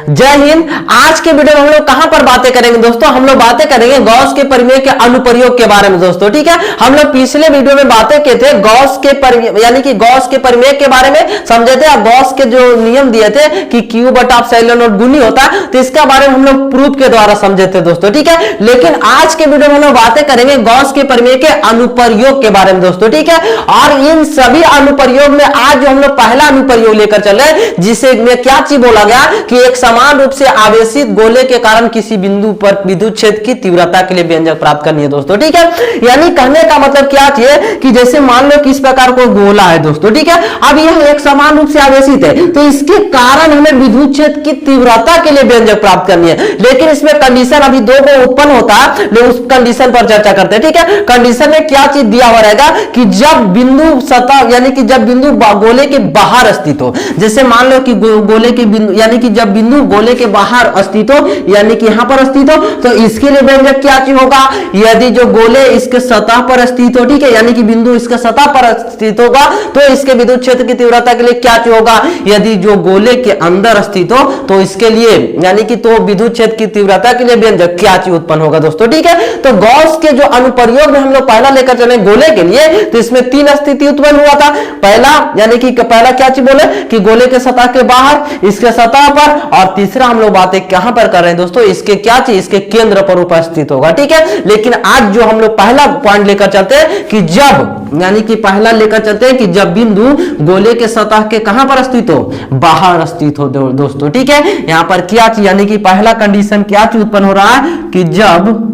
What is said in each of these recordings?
जय हिंद। आज के वीडियो में हम लोग कहां पर बातें करेंगे दोस्तों, हम लोग बातें करेंगे गॉस के परिमेय के अनुप्रयोग के बारे में दोस्तों। ठीक है, हम लोग पिछले वीडियो में बातें किए थे गॉस के परिमेय यानी कि गॉस के परिमेय के बारे में समझे थे, और गॉस के जो नियम दिए थे कि क्यू बटा एप्सिलॉन नॉट गुनी होता है, तो इसका बारे में हम लोग प्रूफ के द्वारा समझे थे दोस्तों। ठीक है, लेकिन आज के वीडियो में हम लोग बातें करेंगे गॉस के परिमेय के अनुप्रयोग के बारे में दोस्तों। ठीक है, और इन सभी अनुप्रयोग में आज जो हम लोग पहला अनुप्रयोग लेकर चल रहे हैं, जिसे में क्या चीज बोला गया कि एक समान रूप से आवेशित गोले के कारण किसी बिंदु पर विद्युत क्षेत्र की तीव्रता के लिए व्यंजक प्राप्त करनी है दोस्तों। ठीक है, यानी कहने का मतलब क्या है कि जैसे मान लो किस प्रकार को गोला है दोस्तों। ठीक है, अब यह एक समान रूप से आवेशित है, तो इसके कारण हमें विद्युत क्षेत्र की तीव्रता के लिए व्यंजक प्राप्त करनी है। लेकिन इसमें कंडीशन अभी दो को उत्पन्न होता है, लेकिन उस कंडीशन पर चर्चा करते हैं। ठीक है, कंडीशन में क्या चीज दिया हुआ रहेगा कि जब बिंदु सतह यानी कि जब बिंदु गोले के बाहर स्थित हो, जैसे मान लो कि गोले के बिंदु यानी कि जब बिंदु गोले के बाहर स्थित हो यानी कि यहां पर स्थित हो, तो इसके लिए व्यंजक क्या चीज होगा, यदि जो गोले इसके सतह पर स्थित हो, ठीक है, यानी कि बिंदु इसके सतह पर स्थित होगा, तो इसके विद्युत क्षेत्र की तीव्रता के लिए क्या चीज होगा, यदि जो गोले के अंदर स्थित हो तो इसके लिए यानी कि तो विद्युत क्षेत्र की तीव्रता के लिए व्यंजक क्या चीज उत्पन्न होगा दोस्तों। ठीक है, तो गॉस के जो अनुप्रयोग में हम लोग पहला लेकर चले गोले के लिए, तो इसमें तीन स्थिति उत्पन्न हुआ था। पहला यानी कि पहला क्या चीज बोले कि गोले के सतह के बाहर, इसके सतह पर, और तीसरा हम लोग बातें कहां पर कर रहे हैं दोस्तों, इसके क्या चीज इसके केंद्र पर उपस्थित होगा। ठीक है, लेकिन आज जो हम लोग पहला पॉइंट लेकर चलते हैं कि जब यानी कि पहला लेकर चलते हैं कि जब बिंदु गोले के सतह के कहां पर स्थित हो, बाहर स्थित हो दोस्तों। ठीक है, यहां पर क्या चीज यानी कि पहला कंडीशन क्या चीज उत्पन्न हो रहा है कि जब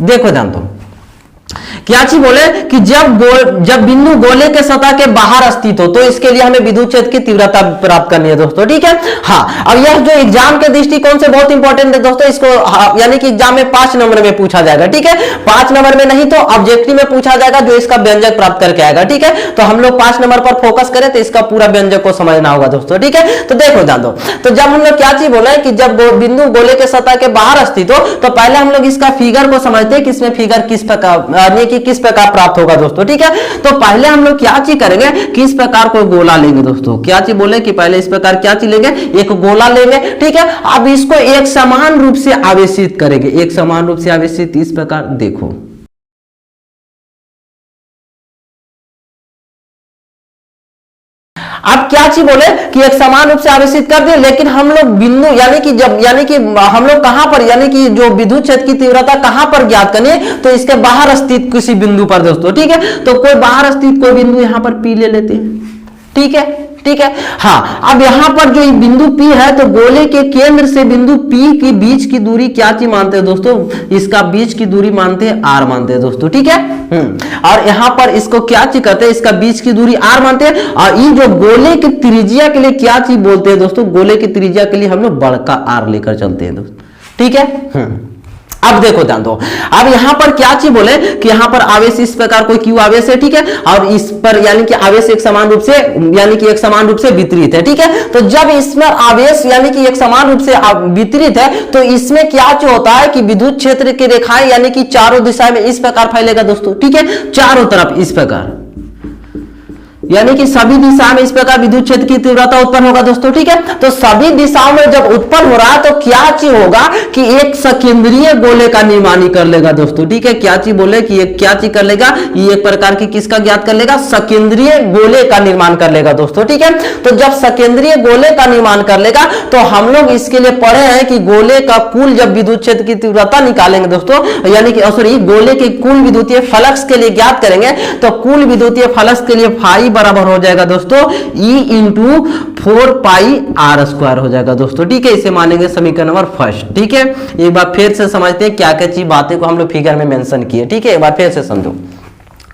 देखो ध्यान दो क्या चीज बोले कि जब बिंदु गोले के सतह के बाहर स्थित हो, तो इसके लिए हमें विद्युत क्षेत्र की तीव्रता प्राप्त करनी है दोस्तों। ठीक है, हाँ, अब यह जो एग्जाम के दृष्टिकोण से बहुत इंपॉर्टेंट है दोस्तों, इसको यानी कि एग्जाम में 5 नंबर में पूछा जाएगा। ठीक है, 5 नंबर में नहीं तो ऑब्जेक्टिव में पूछा जाएगा, जो इसका व्यंजक प्राप्त करके आएगा। ठीक है, तो हम लोग 5 नंबर पर फोकस करें तो इसका पूरा व्यंजक को समझना होगा दोस्तों। ठीक है, तो देखो ध्यान दो, तो जब हम लोग क्या चीज बोले कि जब बिंदु गोले के सतह के बाहर स्थित हो, तो पहले हम लोग इसका फिगर को समझते हैं कि इसमें फिगर किस प्रकार प्राप्त होगा दोस्तों। ठीक है, तो पहले हम लोग क्या चीज करेंगे कि इस प्रकार कोई गोला लेंगे दोस्तों। क्या चीज बोले कि पहले इस प्रकार क्या चीज लेंगे, एक गोला लेंगे। ठीक है, अब इसको एक समान रूप से आवेशित करेंगे, एक समान रूप से आवेशित इस प्रकार देखो। अब क्या चीज बोले कि एक समान रूप से आवेशित कर दिए, लेकिन हम लोग बिंदु यानी कि हम लोग कहां पर यानी कि जो विद्युत क्षेत्र की तीव्रता कहां पर ज्ञात करनी है, तो इसके बाहर स्थित किसी बिंदु पर दोस्तों। ठीक है, तो कोई बाहर स्थित कोई बिंदु यहां पर पी ले लेते हैं। ठीक है, ठीक है, हाँ, अब यहां पर जो बिंदु P है, तो गोले के केंद्र से बिंदु P के बीच की दूरी क्या चीज मानते हैं दोस्तों, इसका बीच की दूरी मानते हैं R मानते हैं दोस्तों। ठीक है, और यहां पर इसको क्या चीज कहते हैं, इसका बीच की दूरी R मानते हैं, और ये जो गोले की त्रिज्या के लिए क्या चीज बोलते हैं दोस्तों, गोले की त्रिज्या के लिए हम लोग बड़का R लेकर चलते हैं दोस्तों। ठीक है, अब देखो ध्यान दो, अब यहां पर क्या चीज बोले कि यहां पर आवेश इस प्रकार कोई क्यू आवेश है। ठीक है, और इस पर यानी कि आवेश एक समान रूप से यानी कि एक समान रूप से वितरित है। ठीक है, तो जब इसमें आवेश यानी कि एक समान रूप से वितरित है, तो इसमें क्या चीज होता है कि विद्युत क्षेत्र की रेखाएं यानी कि चारों दिशा में इस प्रकार फैलेगा दोस्तों। ठीक है, चारों तरफ इस प्रकार यानी कि सभी दिशा में इस प्रकार विद्युत क्षेत्र की तीव्रता उत्पन्न होगा दोस्तों। ठीक है, तो सभी दिशाओं में जब उत्पन्न हो रहा है, तो क्या चीज होगा कि एक सकेंद्रीय गोले का निर्माण कर लेगा दोस्तों। ठीक है, क्या चीज बोले कि एक क्या चीज कर लेगा, ये एक प्रकार की किसका ज्ञात कर लेगा, सकेंद्रीय गोले का निर्माण कर लेगा दोस्तों। ठीक है, तो जब सकेंद्रीय गोले का निर्माण कर लेगा, तो हम लोग इसके लिए पढ़े हैं कि गोले का कुल जब विद्युत क्षेत्र की तीव्रता निकालेंगे दोस्तों, यानी कि सॉरी गोले के कुल विद्युतीय फ्लक्स के लिए ज्ञात करेंगे, तो कुल विद्युतीय फ्लक्स के लिए फाई बराबर हो जाएगा दोस्तों E इंटू 4 पाई R स्क्वायर हो जाएगा दोस्तों। ठीक है, इसे मानेंगे समीकरण नंबर फर्स्ट। ठीक है, एक बार फिर से समझते हैं क्या क्या चीज बातें को हम लोग फिगर में मेंशन किए। ठीक है, एक बार फिर से समझो।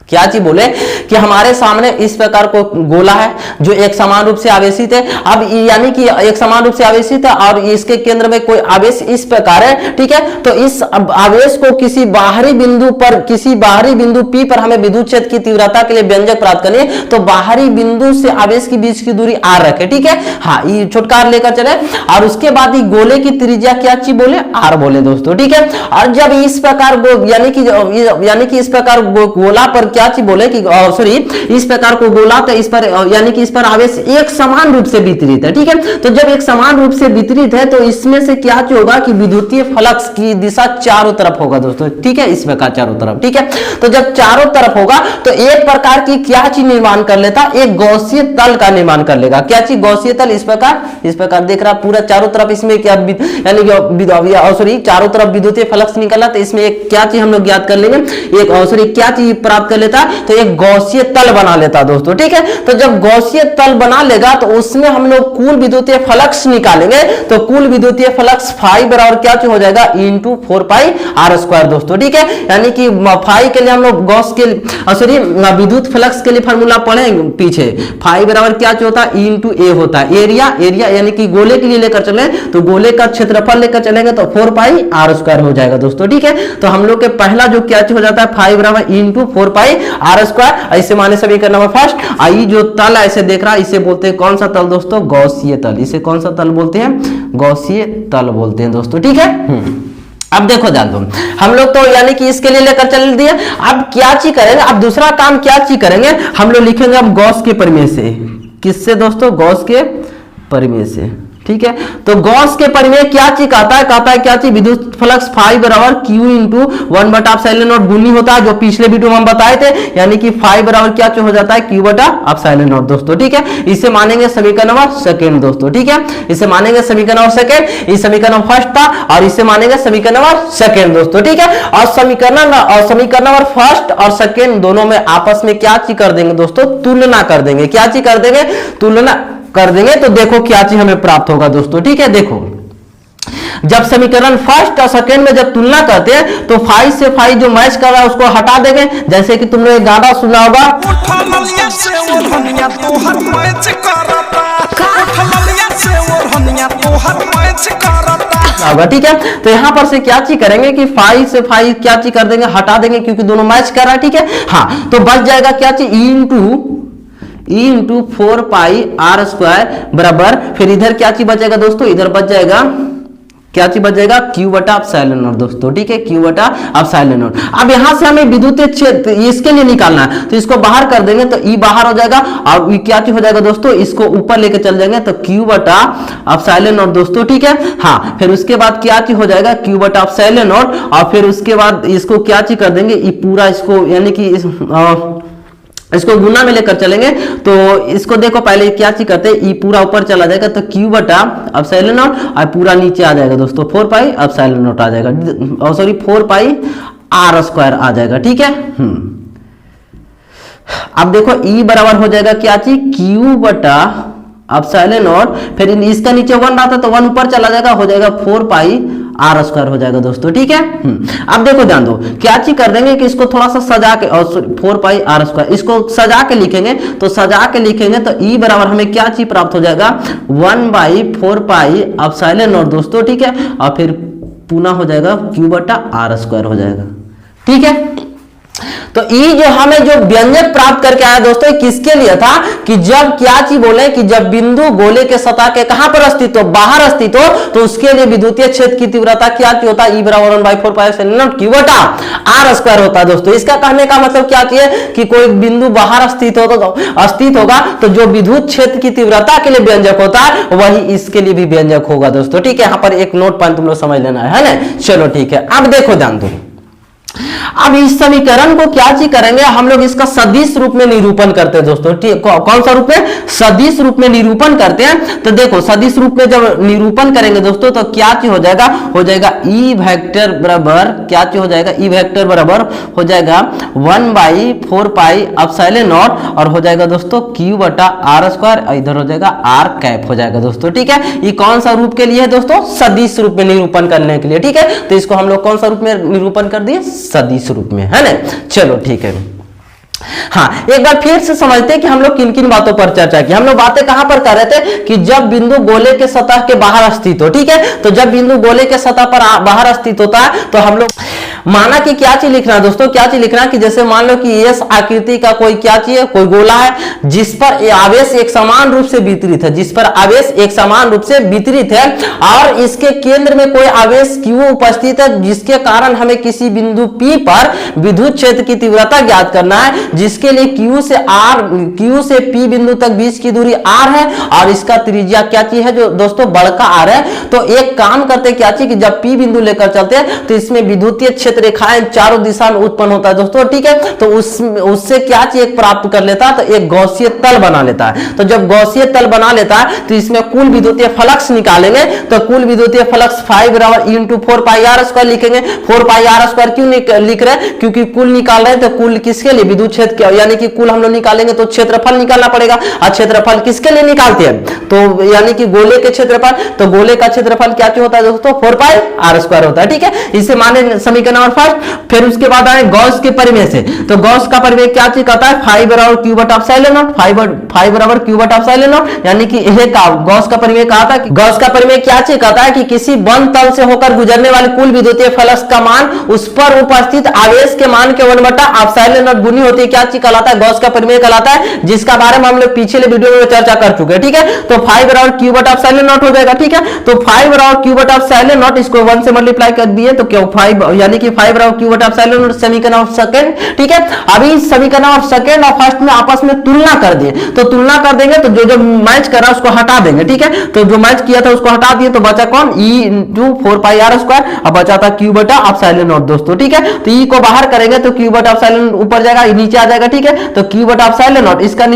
क्या चीज बोले कि हमारे सामने इस प्रकार को गोला है जो एक समान रूप से आवेशित है। अब यानी कि एक समान रूप से आवेशित है और इसके केंद्र में कोई आवेश इस प्रकार है, ठीक है। तो इस आवेश को किसी बाहरी बिंदु पर, किसी बाहरी बिंदु P पर हमें विद्युत क्षेत्र की तीव्रता के लिए व्यंजक प्राप्त करनी है। तो बाहरी बिंदु से आवेश के बीच की दूरी r रखे, ठीक है। हाँ, ये छोटकार लेकर चले और उसके बाद ही गोले की त्रिज्या क्या चीज बोले, r बोले दोस्तों, ठीक है। और जब इस प्रकार यानी कि इस प्रकार गोला पर क्या चीज बोले कि सॉरी इस प्रकार को गोला तो इस पर यानी कि इस पर आवेश एक समान रूप से वितरित है, ठीक है। तो जब एक समान रूप से वितरित है तो इसमें से क्या चीज होगा कि विद्युतीय फ्लक्स की दिशा चारों तरफ होगा दोस्तों, ठीक है, इस प्रकार चारों तरफ, ठीक है। तो जब चारों तरफ होगा तो एक प्रकार की क्या चीज निर्माण कर लेता, एक गौसीय तल का निर्माण कर लेगा। क्या चीज, गौसीय तल, इस प्रकार देख रहा पूरा चारों तरफ इसमें क्या यानी कि सॉरी चारों तरफ विद्युतीय फ्लक्स निकला तो इसमें एक क्या चीज हम लोग ज्ञात कर लेंगे, एक सॉरी क्या चीज प्राप्त कर लेता, तो एक गौसीय तल बना लेता दोस्तों, ठीक है। तो जब गौसीय तल बना लेगा तो उसमें हम लोग कुल विद्युतीय फ्लक्स निकालेंगे। तो कुल विद्युतीय फ्लक्स फाई बराबर क्या चीज हो जाएगा, इंटू 4 पाई आर स्क्वायर दोस्तों, ठीक है। यानी कि फाई के लिए हम लोग गॉस के सॉरी विद्युत फ्लक्स के लिए फार्मूला पढ़ेंगे पीछे, फाई बराबर क्या चीज होता है, इंटू ए होता है। एरिया यानी कि गोले के लिए लेकर चले तो गोले का क्षेत्रफल लेकर चलेंगे तो 4 पाई आर स्क्वायर हो जाएगा दोस्तों, ठीक है। तो हम लोग के पहला जो क्या चीज हो जाता है, फाई बराबर इंटू 4 पाई आर स्क्वायर। ऐसे माने समीकरण नंबर फर्स्ट। आई जो तल ऐसे देख रहा है इसे बोलते हैं कौन सा तल दोस्तों, गौसीय तल। इसे कौन सा तल बोलते हैं, गौसीय तल बोलते हैं दोस्तों, ठीक है। अब देखो ध्यान दो, हम लोग तो यानी कि इसके लिए लेकर चल दिए। अब क्या चीज करेंगे, अब दूसरा काम क्या चीज करेंगे, हम लोग लिखेंगे अब गॉस के प्रमेय से। किससे दोस्तों, गॉस के प्रमेय से, ठीक है। तो गॉस के प्रमेय क्या चीज कहता है क्या चीज, विद्युत फ्लक्स फाई बराबर Q इंटू 1/ε0 गुनी होता है, जो पिछले वीडियो में हम बताए थे। यानी कि फाई बराबर क्या चीज हो जाता है, Q/ε0 दोस्तों, ठीक है। इसे मानेंगे समीकरण नंबर सेकंड दोस्तों, ठीक है। इसे मानेंगे समीकरण नंबर सेकंड, इस समीकरण नंबर फर्स्ट था और इसे मानेंगे समीकरण नंबर सेकंड दोस्तों, ठीक है। और समीकरण नंबर फर्स्ट और सेकंड दोनों में आपस में क्या चीज कर देंगे दोस्तों, तुलना कर देंगे। क्या चीज कर देंगे, तुलना कर देंगे। तो देखो क्या चीज हमें प्राप्त होगा दोस्तों, ठीक है। देखो जब समीकरण फर्स्ट और सेकंड में जब तुलना करते हैं तो फाई से फाई जो मैच कर रहा है उसको हटा देंगे। जैसे कि तुम लोग एक गाना सुना होगा, ठीक है। तो यहां पर से क्या चीज करेंगे कि फाई से फाई क्या चीज कर देंगे, हटा देंगे, क्योंकि दोनों मैच कर रहा है, ठीक है। हाँ, तो बच जाएगा क्या चीज, e into 4 pi r square बराबर, फिर इधर क्या चीज बचेगा दोस्तों, इधर बच जाएगा क्या चीज बच जाएगा, Q/ε0 दोस्तों, ठीक है, Q/ε0। अब यहां से हमें विद्युतीय क्षेत्र इसके लिए निकालना है तो इसको बाहर कर देंगे तो E बाहर हो जाएगा और क्या चीज हो जाएगा दोस्तों, इसको ऊपर लेके चल जाएंगे तो Q/ε0 दोस्तों, ठीक है। हाँ, फिर उसके बाद क्या चीज हो जाएगा, Q/ε0 और फिर उसके बाद इसको क्या चीज कर देंगे, ये पूरा इसको यानी कि इसको गुना में लेकर चलेंगे। तो इसको देखो पहले क्या चीज करते हैं, ई पूरा ऊपर चला जाएगा तो Q/ε0 और पूरा नीचे आ जाएगा दोस्तों 4 पाई ε0 आ जाएगा, और सॉरी 4 पाई आर स्क्वायर आ जाएगा, ठीक है। अब देखो ई बराबर हो जाएगा क्या चीज, Q/ε0, फिर इसका नीचे 1 रहा था तो 1 ऊपर चला जाएगा, हो जाएगा 4 पाई आर स्क्वायर हो जाएगा दोस्तों, ठीक है। अब देखो ध्यान दो, क्या चीज कर देंगे कि इसको थोड़ा सा सजा के, और 4 पाई आर स्क्वायर इसको सजा के लिखेंगे। तो सजा के लिखेंगे तो ई बराबर हमें क्या चीज प्राप्त हो जाएगा, 1/4 पाई ε0 दोस्तों, ठीक है। और फिर पुनः हो जाएगा Q/r स्क्वायर हो जाएगा, ठीक है। तो ई जो हमें जो व्यंजक प्राप्त करके आया दोस्तों, किसके लिए था कि जब क्या चीज बोले कि जब बिंदु गोले के सतह के कहां पर अस्तित्व हो, बाहर अस्तित्व हो, तो उसके लिए विद्युतीय क्षेत्र की तीव्रता क्या चीज होता है, ई बराबर 1/4 पाई ε0 Q/r स्क्वायर होता है दोस्तों। इसका कहने का मतलब क्या चाहिए कि कोई बिंदु बाहर अस्तित्व होगा तो जो विद्युत क्षेत्र की तीव्रता के लिए व्यंजक होता है वही इसके लिए भी व्यंजक होगा दोस्तों, ठीक है। यहां पर एक नोट पॉइंट तुम लोग समझ लेना है ना, चलो ठीक है। अब देखो ध्यान दो, अब इस समीकरण को क्या चीज करेंगे, हम लोग इसका सदिश रूप में निरूपण करते हैं दोस्तों, ठीक। कौन सा रूप में, सदिश रूप में निरूपण करते हैं। तो देखो सदिश रूप में जब निरूपण करेंगे दोस्तों तो क्या चीज हो जाएगा ई वेक्टर बराबर क्या चीज हो जाएगा, ई वेक्टर बराबर हो जाएगा 1/4 पाई ε0 और हो जाएगा दोस्तों Q/r स्क्वायर, इधर हो जाएगा r कैप हो जाएगा दोस्तों, ठीक है। ये कौन सा रूप के लिए है दोस्तों, सदिश रूप में निरूपण करने के लिए, ठीक है। तो इसको हम लोग कौन सा रूप में निरूपण कर दिए, सदिश रूप में, है ना। चलो ठीक है। हाँ, एक बार फिर से समझते हैं कि हम लोग किन किन बातों पर चर्चा की। हम लोग बातें कहां पर कर रहे थे कि जब बिंदु गोले के सतह के बाहर स्थित हो, ठीक है। तो जब बिंदु गोले के सतह पर बाहर स्थित होता है तो हम लोग माना कि क्या चीज लिखना है दोस्तों, क्या चीज लिखना है कि जैसे मान लो कि एस आकृति का कोई क्या चीज है, कोई गोला है जिस पर आवेश एक समान रूप से वितरित है, जिस पर आवेश एक समान रूप से वितरित है और इसके केंद्र में कोई आवेश Q उपस्थित है, जिसके कारण हमें किसी बिंदु P पर विद्युत क्षेत्र की तीव्रता ज्ञात करना है, जिसके लिए Q से P बिंदु तक बीच की दूरी R है और इसका त्रिज्या क्या चीज है जो दोस्तों बड़का R है। तो एक काम करते हैं क्या चीज कि जब P बिंदु लेकर चलते हैं तो इसमें विद्युतीय क्षेत्र रेखाएं चारों दिशा में उत्पन्न होता है दोस्तों, ठीक है। तो उससे क्या चीज प्राप्त कर लेता है, तो एक गौसीय तल बना लेता है। तो जब गौसीय तल बना लेता है तो इसमें कुल विद्युतीय फ्लक्स निकालेंगे, तो कुल विद्युतीय फ्लक्स 5 × 4πr² लिखेंगे। 4πr² क्यों लिख रहे हैं, क्योंकि कुल निकाल रहे हैं, तो कुल किसके लिए, विद्युत क्षेत्र, यानी कि कुल हम लोग निकालेंगे तो क्षेत्रफल निकालना पड़ेगा। और क्षेत्रफल किसके लिए निकालते हैं, तो यानी कि गोले के क्षेत्रफल, तो गोले का क्षेत्रफल क्या होता है दोस्तों, 4πr² होता है, ठीक है। इसे माने समीकरण नंबर फर्स्ट। फिर उसके बाद आए गॉस के परिमेय से, तो गॉस का परिमेय क्या चीज कहता है, 5 q/q/ε0, 5 यानी कि यह गॉस का परिमेय कहा था कि गॉस का परिमेय क्या चीज कहता है कि किसी बंद तल से होकर गुजरने वाले कुल विद्युतीय फ्लक्स का मान उस पर उपस्थित आवेश के मान के 1/ε0 गुनी होती है, क्या चीज कहलाता है, गॉस का परिमेय कहलाता है, जिसका बारे में हम लोग पिछले वीडियो में चर्चा कर चुके हैं, ठीक है। तो 5 q/ε0 हो जाएगा, ठीक है। तो 5 q/ε0 इसको 1 से मल्टीप्लाई कर दिए तो क्या 5 यानी कि 5 q/ε0 समीकरण ऑफ सेकंड, ठीक है। अभी समीकरण ऑफ सेकंड और फर्स्ट में आपस में तुलना कर दिए, तो तुलना कर देंगे तो जो जो मैच कर रहा है उसको हटा देंगे, ठीक है। तो जो मैच किया था उसको हटा दिए तो बचा कौन, E × 4πr², अब बचा था q/ε0 दोस्तों, ठीक है। तो E को बाहर करेंगे तो q/ε ऊपर जाएगा, नीचे आ जाएगा, ठीक है। तो q/ε0 इसका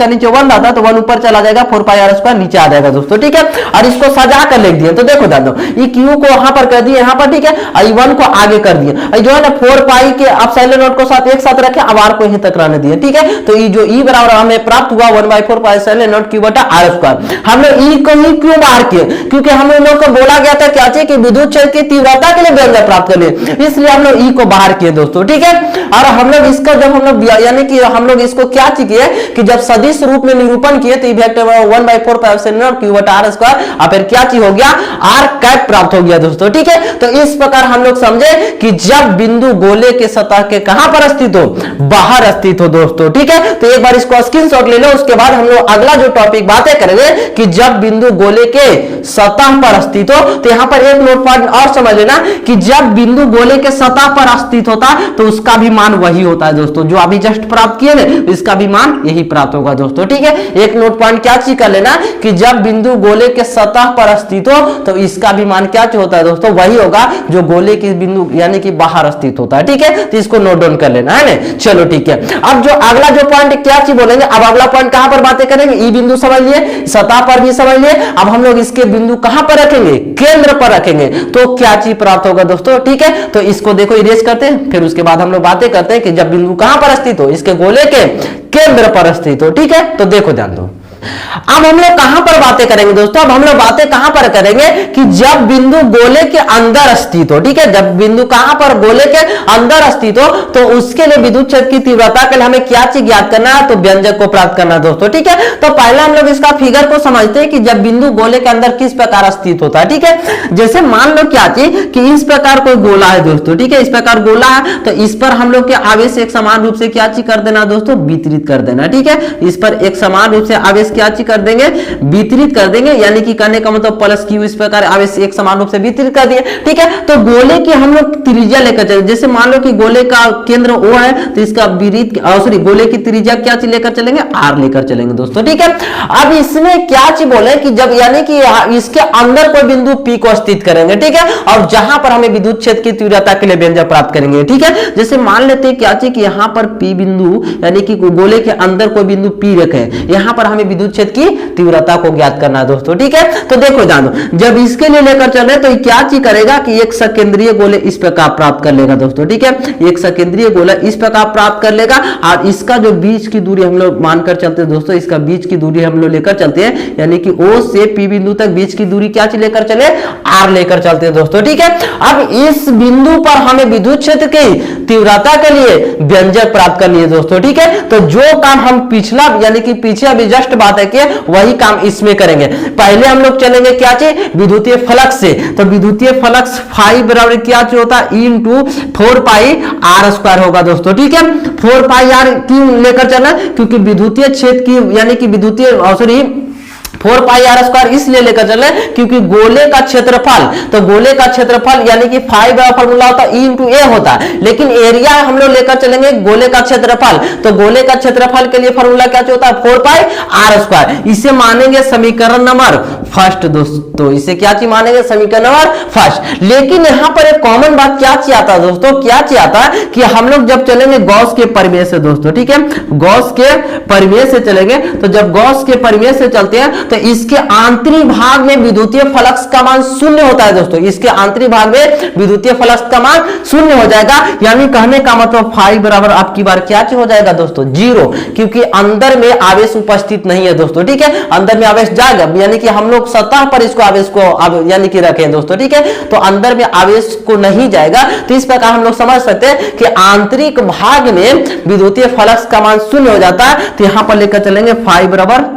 नीचे 1 आता तो 1 ऊपर चला जाएगा, 4πr² नीचे आ जाएगा दोस्तों, ठीक है। और इसको सजा कर लिख दिए, तो देखो दादो ये q को वहां पर कर दिए यहाँ पर, ठीक है, और 1 को आगे कर दिए, जो है ना 4π के ε0 को साथ एक साथ रखे, अब r को यहीं तक रहने दिए, ठीक है। तो ये जो E बराबर हमें प्राप्त हुआ 1/4πε0 q/r²। हम लोग E को ही क्यों बाहर किए, क्योंकि हम लोग को बोला गया था क्या चाहिए कि विद्युत क्षेत्र की तीव्रता के लिए व्यंजक प्राप्त करने, इसलिए हम लोग E को बाहर किए दोस्तों, ठीक है। और हम लोग इसका जब हम लोग यानी कि हम लोग इसको क्या किए कि जब सदिश रूप में निरूपण किए तो वेक्टर 1/4πε0 q/r² और फिर क्या चीज हो गया, r प्राप्त हो गया दोस्तों, ठीक है। तो इस प्रकार हम लोग समझे कि जब बिंदु गोले के सतह के कहां पर स्थित हो, बाहर स्थित हो दोस्तों, ठीक है। तो एक बार इसको स्क्रीनशॉट ले लो, उसके बाद हम लोग अगला जो टॉपिक बातें करेंगे कि जब बिंदु गोले के सतह पर स्थित हो, तो यहां पर एक नोट पॉइंट और समझ लेना कि जब बिंदु गोले के सतह पर स्थित होता तो उसका भी मान वही होता है दोस्तों, जो अभी जस्ट प्राप्त किए ना इसका भी मान यही प्राप्त होगा दोस्तों, ठीक है। एक नोट पॉइंट क्या चीज कर लेना कि जब बिंदु गोले के सतह पर स्थित हो तो इसका भी मान क्या होता है दोस्तों, वही होगा जो गोले के बिंदु यानी कि बाहर स्थित होता है, ठीक है। तो इसको नोट डाउन कर लेना है ना, चलो ठीक है। अब जो अगला जो पॉइंट क्या चीज बोलेंगे, अब अगला पॉइंट कहां पर बातें करेंगे, ई बिंदु समझ लिए, सतह पर भी समझ लिए, अब हम लोग इसके बिंदु कहां पर रखेंगे, केंद्र पर रखेंगे, तो क्या चीज प्राप्त होगा दोस्तों, ठीक है। तो इसको देखो इरेज करते हैं, फिर उसके बाद हम लोग बातें करते हैं कि जब बिंदु कहां पर स्थित हो, इसके गोले के केंद्र पर स्थित हो, ठीक है। तो देखो ध्यान दो, अब हम लोग कहां पर बातें करेंगे दोस्तों, अब हम लोग बातें कहां पर करेंगे कि जब बिंदु गोले के अंदर स्थित हो, ठीक है। जब बिंदु कहां पर, गोले के अंदर स्थित हो, तो उसके लिए विद्युत क्षेत्र की तीव्रता के लिए हमें क्या चीज ज्ञात करना है, तो व्यंजक को प्राप्त करना है दोस्तों, ठीक है। तो पहले हम लोग इसका फिगर को समझते हैं कि जब बिंदु गोले के अंदर किस प्रकार स्थित होता है, ठीक है। जैसे मान लो क्या चीज कि इस प्रकार कोई गोला है दोस्तों, ठीक है, इस प्रकार गोला है, तो इस पर हम लोग के आवेश एक समान रूप से क्या चीज कर देना दोस्तों, वितरित कर देना, ठीक है। इस पर एक समान रूप से आवेश क्या चीज कर देंगे, वितरित कर देंगे, यानी कि करने का मतलब प्लस क्यू, इस प्रकार आवेश एक समान रूप से वितरित कर दिए, ठीक है। तो गोले की हम लोग त्रिज्या लेकर चले, जैसे मान लो कि गोले का केंद्र O है, तो इसका गोले की त्रिज्या क्या चीज लेकर चलेंगे, R लेकर चलेंगे दोस्तों, ठीक है। अब इसमें क्या चीज बोले कि जब यानी कि इसके अंदर कोई बिंदु P को स्थित करेंगे, ठीक है, और जहां पर हमें विद्युत क्षेत्र की तीव्रता के लिए व्यंजक प्राप्त करेंगे, ठीक है। जैसे मान लेते हैं क्या चीज कि यहां पर P बिंदु यानी कि गोले के अंदर कोई बिंदु P रखे, यहां पर हमें विद्युत विद्युत क्षेत्र की तीव्रता को ज्ञात करना है दोस्तों। ठीक है, तो देखो जानो, जब इसके लिए लेकर चले तो क्या चीज करेगा कि एक सकेंद्रीय गोले इस प्रकार प्राप्त कर लेगा दोस्तों। ठीक है, एक सकेंद्रीय गोला इस प्रकार प्राप्त कर लेगा और इसका जो बीच की दूरी हम लोग मानकर चलते हैं दोस्तों, इसका बीच की दूरी हम लोग लेकर चलते हैं, यानी कि O से P बिंदु तक बीच की दूरी क्या चीज लेकर चले, R लेकर चलते हैं दोस्तों। ठीक है, अब इस बिंदु पर हमें विद्युत क्षेत्र की तीव्रता के लिए व्यंजक प्राप्त करनी है दोस्तों। ठीक है, तो जो काम हम पिछला यानी कि पीछे अभी जस्ट बात है कि वही काम इसमें करेंगे। पहले हम लोग चलेंगे क्या चीज, विद्युतीय फ्लक्स से। तो विद्युतीय फ्लक्स फाई बराबर क्या चीज होता है, E इंटू 4 पाई R स्क्वायर होगा दोस्तों। ठीक है, 4 पाई R क्यों लेकर चलना, क्योंकि विद्युतीय क्षेत्र की यानी कि विद्युतीय 4 पाई R स्क्वायर इसलिए लेकर चले क्योंकि गोले का क्षेत्रफल, तो गोले का क्षेत्रफल यानी कि फाई का फॉर्मूला होता है E इंटू ए होता है, लेकिन एरिया हम लोग लेकर चलेंगे गोले का क्षेत्रफल। तो गोले का क्षेत्रफल के लिए फॉर्मूला क्या होता है, 4 पाई R स्क्वायर। इसे मानेंगे समीकरण नंबर फर्स्ट दोस्तों, इसे क्या चीज मानेंगे, समीकरण नंबर फर्स्ट। लेकिन यहां पर एक कॉमन बात क्या चीज आता है दोस्तों, क्या चीज आता है कि हम लोग जब चलेंगे गॉस के परिमेय से दोस्तों। ठीक है, गॉस के परिमेय से चलेंगे, तो जब गॉस के परिमेय से चलते हैं तो इसके आंतरिक भाग में विद्युतीय फ्लक्स का मान शून्य होता है दोस्तों। इसके आंतरिक भाग में विद्युतीय फ्लक्स का मान शून्य हो जाएगा, यानी कहने का मतलब फाई बराबर आपकी बार क्या हो जाएगा दोस्तों, 0, क्योंकि अंदर में आवेश उपस्थित नहीं है दोस्तों। ठीक है, अंदर में आवेश जाएगा, यानी कि हम लोग सतह पर इसको आवेश को यानी कि रखें दोस्तों। ठीक है, तो अंदर में आवेश को नहीं जाएगा, तो इस प्रकार हम लोग समझ सकते हैं कि आंतरिक भाग में विद्युतीय फ्लक्स का मान शून्य हो जाता है। तो यहां पर लेकर चलेंगे फाई बराबर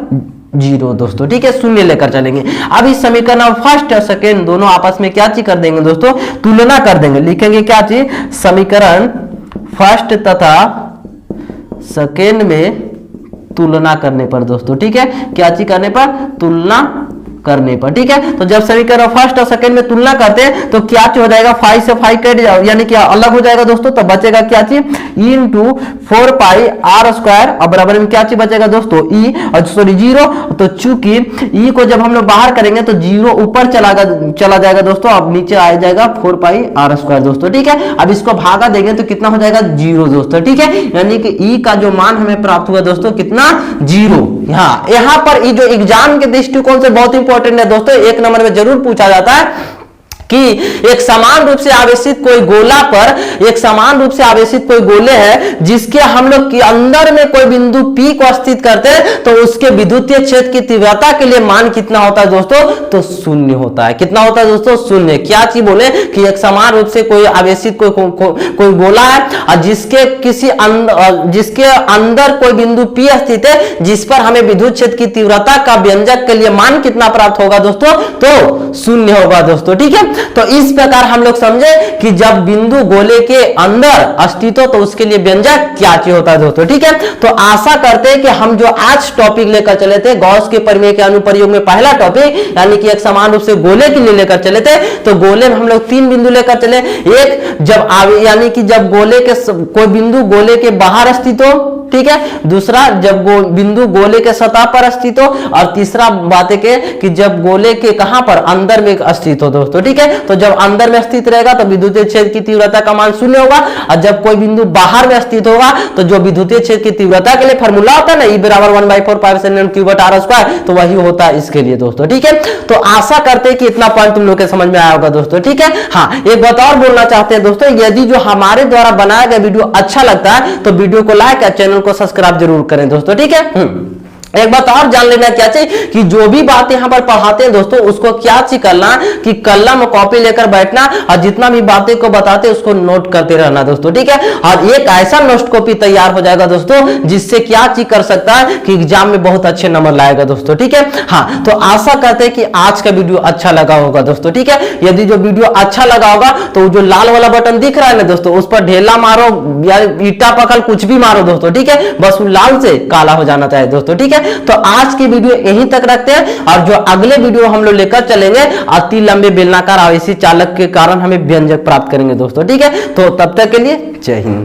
0 दोस्तों। ठीक है, शून्य लेकर चलेंगे। अब इस समीकरण फर्स्ट और सेकेंड दोनों आपस में क्या चीज कर देंगे दोस्तों, तुलना कर देंगे। लिखेंगे क्या चीज, समीकरण फर्स्ट तथा सेकेंड में तुलना करने पर दोस्तों। ठीक है, क्या चीज करने पर, तुलना करने पर। ठीक है, तो जब समीकरण फर्स्ट और सेकंड में तुलना करते हैं तो क्या हो जाएगा, फाई से फाई कट जाओ यानी कि अलग हो जाएगा दोस्तों, तो बचेगा क्या चीज, E इंटू 4 पाई R स्क्वायर और बराबर में क्या चीज बचेगा दोस्तों, E और सॉरी 0। तो चूंकि E को जब हम लोग बाहर करेंगे तो 0 ऊपर चला जाएगा दोस्तों, अब नीचे आ जाएगा 4 पाई R स्क्वायर दोस्तों। ठीक है, अब इसको भागा देंगे तो कितना हो जाएगा, 0 दोस्तों। ठीक है, यानी कि E का जो मान हमें प्राप्त हुआ दोस्तों कितना, 0। यहाँ पर जो एग्जाम के दृष्टिकोण से बहुत इंपॉर्टेंट है दोस्तों, 1 नंबर में जरूर पूछा जाता है कि एक समान रूप से आवेशित कोई गोला पर, एक समान रूप से आवेशित कोई गोले है जिसके हम लोग के अंदर में कोई बिंदु P को स्थित करते हैं, तो उसके विद्युतीय क्षेत्र की तीव्रता के लिए मान कितना होता है दोस्तों, तो 0 होता है। कितना होता है दोस्तों, 0। क्या चीज बोले कि एक समान रूप से कोई आवेशित कोई गोला है और जिसके अंदर कोई बिंदु P स्थित है, जिस पर हमें विद्युत क्षेत्र की तीव्रता का व्यंजक के लिए मान कितना प्राप्त होगा दोस्तों, तो 0 होगा दोस्तों। ठीक है, तो इस प्रकार हम लोग समझे कि जब बिंदु गोले के अंदर अस्तित्व हो तो उसके लिए व्यंजक क्या चीज होता है दोस्तों। ठीक है, तो आशा करते हैं कि हम जो आज टॉपिक लेकर चले थे गॉस के परिमेय के अनुप्रयोग में पहला टॉपिक, यानी कि एक समान रूप से गोले के लिए लेकर चले थे, तो गोले में हम लोग 3 बिंदु लेकर चले। एक जब यानी कि जब गोले के कोई बिंदु गोले के बाहर स्थित हो, ठीक है, दूसरा जब बिंदु गोले के सतह पर स्थित हो, और तीसरा बात है कि जब गोले के कहां पर, अंदर में स्थित हो दोस्तों। ठीक है, तो जब अंदर में स्थित रहेगा तो विद्युतीय क्षेत्र की तीव्रता का मान 0 होगा, और जब कोई बिंदु बाहर में स्थित होगा तो जो विद्युतीय क्षेत्र की तीव्रता के लिए फॉर्मूला होता है ना, E बराबर 1/4 पाई एप्सिलॉन Q बटा R स्क्वायर, तो वही होता है इसके लिए दोस्तों। ठीक है, तो आशा करते हैं कि इतना पॉइंट तुम लोग के समझ में आया होगा दोस्तों। ठीक है, हाँ, एक बात और बोलना चाहते हैं दोस्तों, यदि जो हमारे द्वारा बनाया गया वीडियो अच्छा लगता है तो वीडियो को लाइक और चैनल को सब्सक्राइब जरूर करें दोस्तों। ठीक है, एक बात और जान लेना क्या चाहिए कि जो भी बातें यहाँ पर पढ़ाते हैं दोस्तों, उसको क्या चीज करना कि कलम कॉपी लेकर बैठना और जितना भी बातें को बताते उसको नोट करते रहना दोस्तों। ठीक है, और एक ऐसा नोट कॉपी तैयार हो जाएगा दोस्तों जिससे क्या चीज कर सकता है कि एग्जाम में बहुत अच्छे नंबर लाएगा दोस्तों। ठीक है, हाँ, तो आशा करते हैं कि आज का वीडियो अच्छा लगा होगा दोस्तों। ठीक है, यदि जो वीडियो अच्छा लगा होगा तो जो लाल वाला बटन दिख रहा है ना दोस्तों, उस पर ढेला मारो या ईटा पकड़ कुछ भी मारो दोस्तों। ठीक है, बस लाल से काला हो जाना चाहिए दोस्तों। ठीक है, तो आज की वीडियो यहीं तक रखते हैं, और जो अगले वीडियो हम लोग लेकर चलेंगे अति लंबे बेलनाकार आवेशी चालक के कारण हमें व्यंजक प्राप्त करेंगे दोस्तों। ठीक है, तो तब तक के लिए जय हिंद।